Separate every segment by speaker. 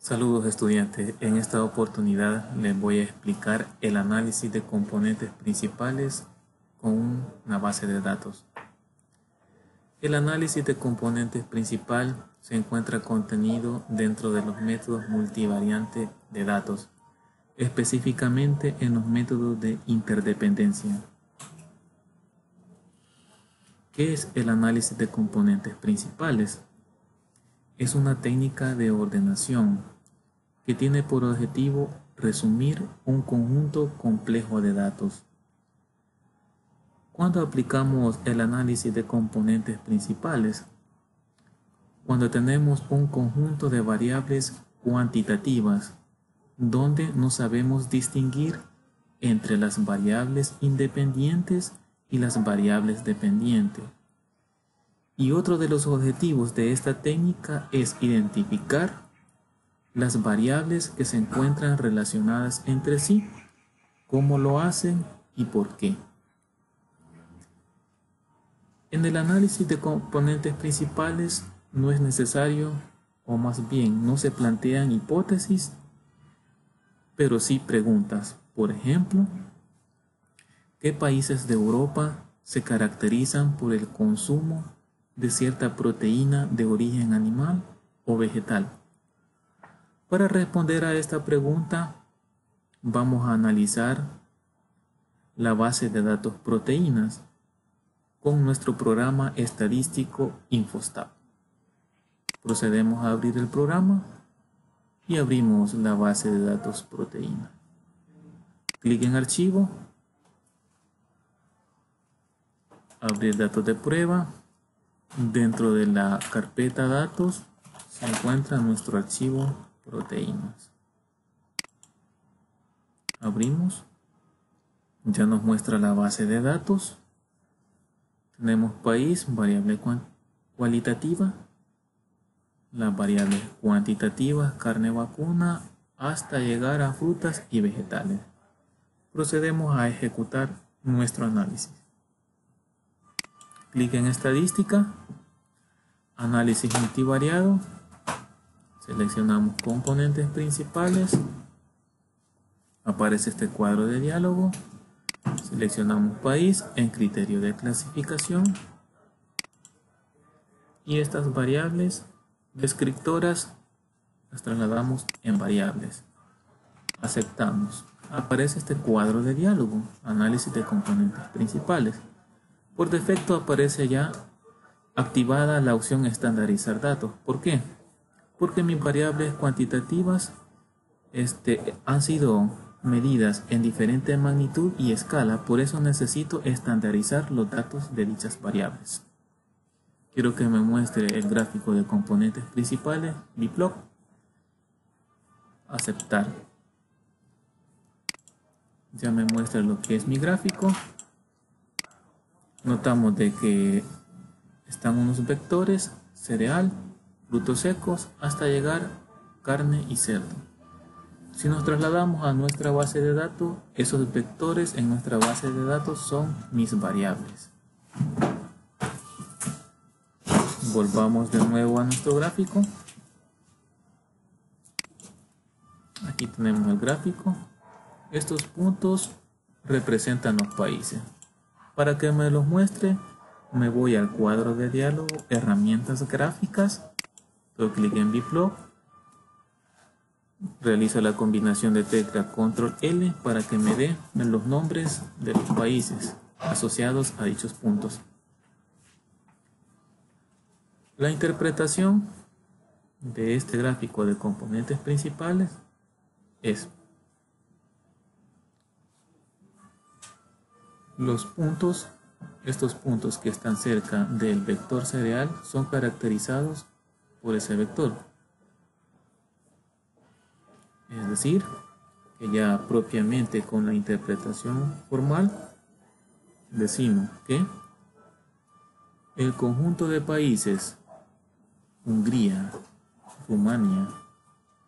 Speaker 1: Saludos estudiantes, en esta oportunidad les voy a explicar el análisis de componentes principales con una base de datos. El análisis de componentes principal se encuentra contenido dentro de los métodos multivariante de datos, específicamente en los métodos de interdependencia. ¿Qué es el análisis de componentes principales? Es una técnica de ordenación que tiene por objetivo resumir un conjunto complejo de datos. ¿Cuándo aplicamos el análisis de componentes principales? Cuando tenemos un conjunto de variables cuantitativas donde no sabemos distinguir entre las variables independientes y las variables dependientes. Y otro de los objetivos de esta técnica es identificar las variables que se encuentran relacionadas entre sí, cómo lo hacen y por qué. En el análisis de componentes principales no es necesario, o más bien no se plantean hipótesis, pero sí preguntas. Por ejemplo, ¿qué países de Europa se caracterizan por el consumo de cierta proteína de origen animal o vegetal? Para responder a esta pregunta, vamos a analizar la base de datos proteínas con nuestro programa estadístico InfoStat. Procedemos a abrir el programa y abrimos la base de datos proteína. Clic en Archivo, abrir datos de prueba. Dentro de la carpeta datos se encuentra nuestro archivo proteínas. Abrimos, ya nos muestra la base de datos. Tenemos país, variable cualitativa, las variables cuantitativas, carne vacuna, hasta llegar a frutas y vegetales. Procedemos a ejecutar nuestro análisis. Clic en estadística, análisis multivariado, seleccionamos componentes principales, aparece este cuadro de diálogo, seleccionamos país en criterio de clasificación y estas variables descriptoras las trasladamos en variables. Aceptamos. Aparece este cuadro de diálogo, análisis de componentes principales. Por defecto aparece ya activada la opción estandarizar datos. ¿Por qué? Porque mis variables cuantitativas han sido medidas en diferente magnitud y escala, por eso necesito estandarizar los datos de dichas variables. Quiero que me muestre el gráfico de componentes principales, Bplot. Aceptar. Ya me muestra lo que es mi gráfico. Notamos de que están unos vectores, cereal, frutos secos, hasta llegar carne y cerdo. Si nos trasladamos a nuestra base de datos, esos vectores en nuestra base de datos son mis variables. Volvamos de nuevo a nuestro gráfico. Aquí tenemos el gráfico. Estos puntos representan los países. Para que me los muestre, me voy al cuadro de diálogo, herramientas gráficas, doy clic en Bplot, realizo la combinación de tecla Control L para que me dé los nombres de los países asociados a dichos puntos. La interpretación de este gráfico de componentes principales es: estos puntos que están cerca del vector cereal son caracterizados por ese vector. Es decir, que ya propiamente con la interpretación formal decimos que el conjunto de países Hungría, Rumania,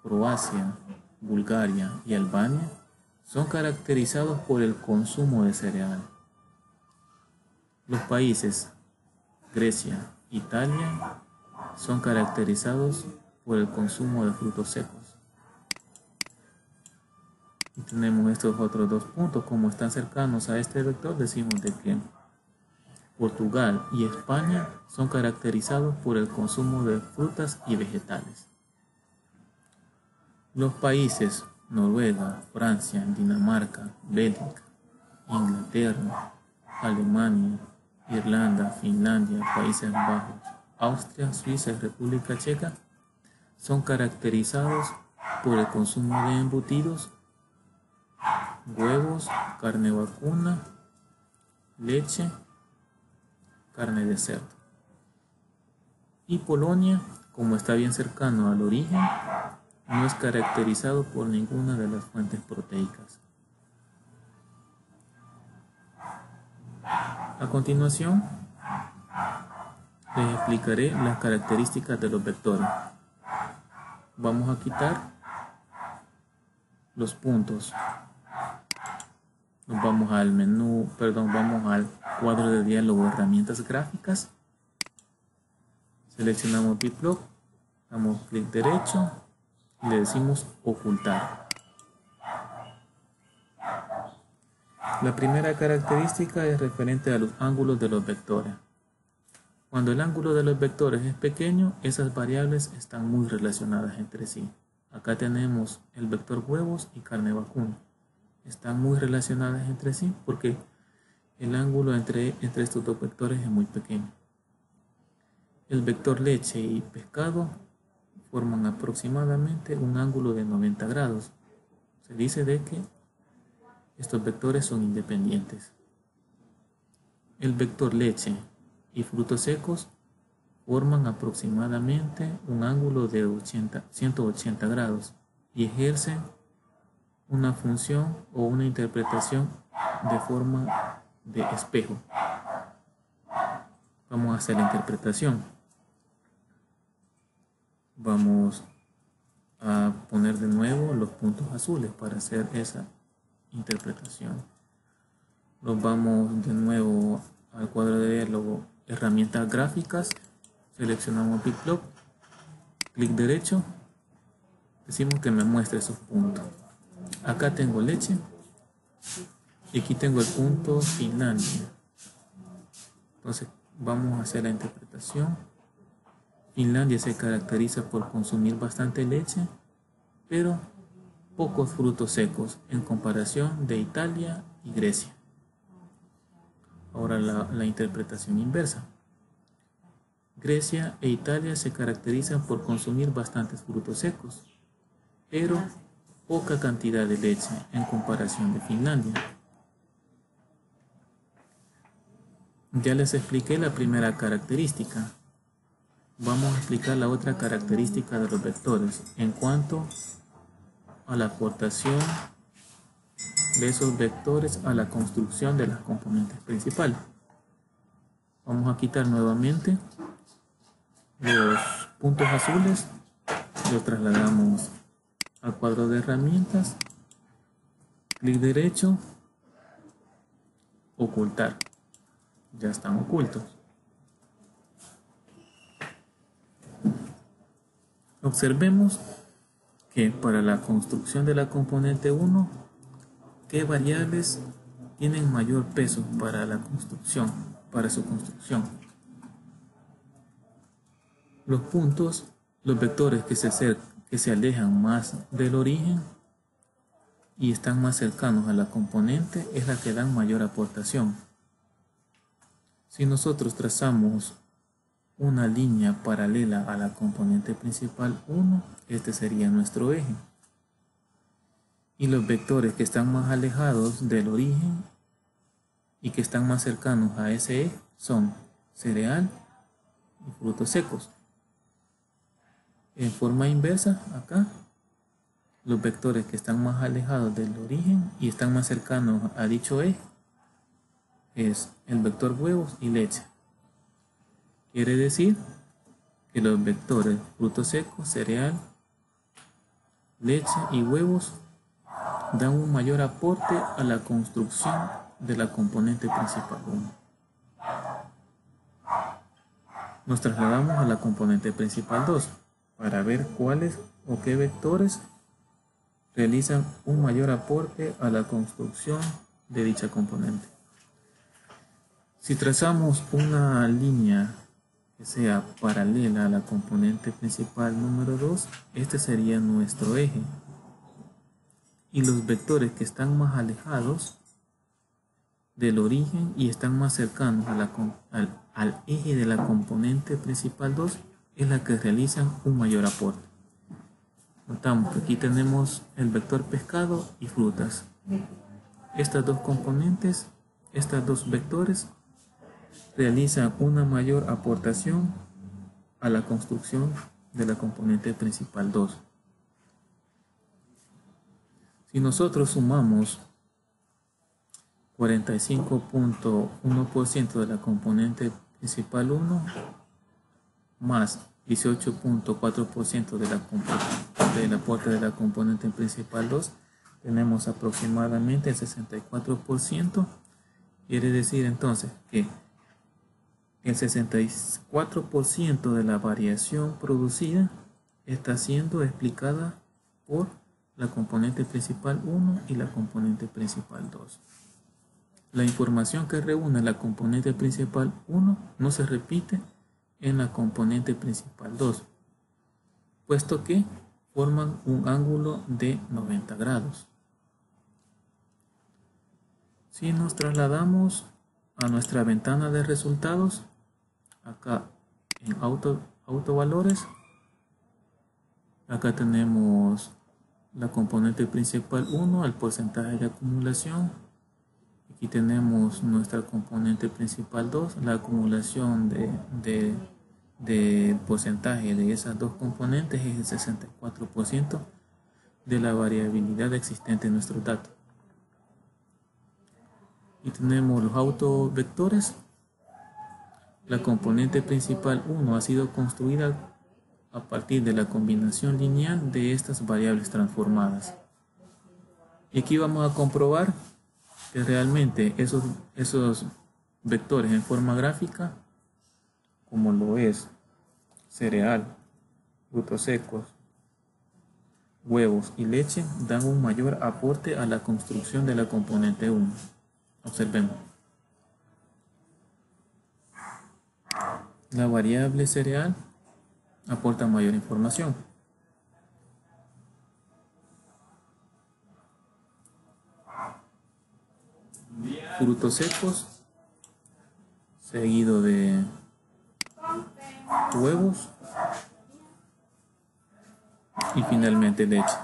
Speaker 1: Croacia, Bulgaria y Albania son caracterizados por el consumo de cereal. Los países Grecia, Italia son caracterizados por el consumo de frutos secos. y tenemos estos otros dos puntos, como están cercanos a este vector, decimos de que Portugal y España son caracterizados por el consumo de frutas y vegetales. Los países Noruega, Francia, Dinamarca, Bélgica, Inglaterra, Alemania, Irlanda, Finlandia, Países Bajos, Austria, Suiza y República Checa son caracterizados por el consumo de embutidos, huevos, carne vacuna, leche, carne de cerdo. Y Polonia, como está bien cercano al origen, no es caracterizado por ninguna de las fuentes proteicas. A continuación, les explicaré las características de los vectores. Vamos a quitar los puntos. Nos vamos al menú, vamos al cuadro de diálogo herramientas gráficas. Seleccionamos BitBlock, damos clic derecho y le decimos ocultar. La primera característica es referente a los ángulos de los vectores. Cuando el ángulo de los vectores es pequeño, esas variables están muy relacionadas entre sí. Acá tenemos el vector huevos y carne vacuna. Están muy relacionadas entre sí porque el ángulo entre estos dos vectores es muy pequeño. El vector leche y pescado forman aproximadamente un ángulo de 90 grados. Se dice de que estos vectores son independientes. El vector leche y frutos secos forman aproximadamente un ángulo de 180 grados y ejercen una función o una interpretación de forma de espejo. Vamos a hacer la interpretación. Vamos a poner de nuevo los puntos azules para hacer esa interpretación. Nos vamos de nuevo al cuadro de diálogo herramientas gráficas, seleccionamos BitBlock, clic derecho, decimos que me muestre esos puntos. Acá tengo leche y aquí tengo el punto Finlandia. Entonces vamos a hacer la interpretación. Finlandia se caracteriza por consumir bastante leche, pero pocos frutos secos en comparación de Italia y Grecia. Ahora la interpretación inversa. Grecia e Italia se caracterizan por consumir bastantes frutos secos, pero poca cantidad de leche en comparación de Finlandia. Ya les expliqué la primera característica. Vamos a explicar la otra característica de los vectores en cuanto a la aportación de esos vectores a la construcción de las componentes principales. Vamos a quitar nuevamente los puntos azules, los trasladamos al cuadro de herramientas, clic derecho, ocultar. Ya están ocultos. Observemos que para la construcción de la componente 1, ¿qué variables tienen mayor peso para la construcción, para su construcción? Los puntos, los vectores que se alejan más del origen y están más cercanos a la componente es la que dan mayor aportación. Si nosotros trazamos una línea paralela a la componente principal 1, este sería nuestro eje. Y los vectores que están más alejados del origen y que están más cercanos a ese eje son cereal y frutos secos. En forma inversa, acá, los vectores que están más alejados del origen y están más cercanos a dicho eje es el vector huevos y leche. Quiere decir que los vectores frutos secos, cereal, leche y huevos dan un mayor aporte a la construcción de la componente principal 1. Nos trasladamos a la componente principal 2 para ver cuáles o qué vectores realizan un mayor aporte a la construcción de dicha componente. Si trazamos una línea que sea paralela a la componente principal número 2, este sería nuestro eje. Y los vectores que están más alejados del origen y están más cercanos al eje de la componente principal 2 es la que realizan un mayor aporte. Notamos que aquí tenemos el vector pescado y frutas. Estas dos componentes, estos dos vectores realizan una mayor aportación a la construcción de la componente principal 2. Si nosotros sumamos 45.1% de la componente principal 1 más 18.4% del aporte de la componente principal 2, tenemos aproximadamente el 64%. Quiere decir entonces que el 64% de la variación producida está siendo explicada por la componente principal 1 y la componente principal 2. La información que reúne la componente principal 1 no se repite en la componente principal 2, puesto que forman un ángulo de 90 grados. Si nos trasladamos a nuestra ventana de resultados, acá en autovalores, acá tenemos la componente principal 1, el porcentaje de acumulación. Aquí tenemos nuestra componente principal 2, la acumulación de porcentaje de esas dos componentes es el 64% de la variabilidad existente en nuestros datos. Y tenemos los autovectores. La componente principal 1 ha sido construida a partir de la combinación lineal de estas variables transformadas. Y aquí vamos a comprobar que realmente esos vectores en forma gráfica, como lo es cereal, frutos secos, huevos y leche, dan un mayor aporte a la construcción de la componente 1. Observemos. La variable cereal aporta mayor información. Frutos secos, seguido de huevos y finalmente leche.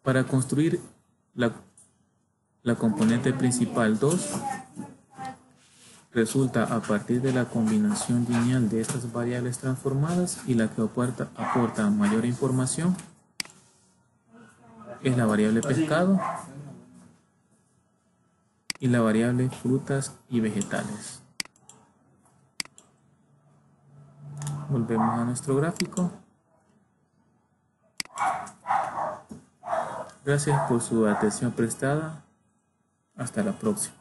Speaker 1: Para construir la componente principal 2 resulta a partir de la combinación lineal de estas variables transformadas, y la que aporta mayor información es la variable pescado y la variable frutas y vegetales. Volvemos a nuestro gráfico. Gracias por su atención prestada. Hasta la próxima.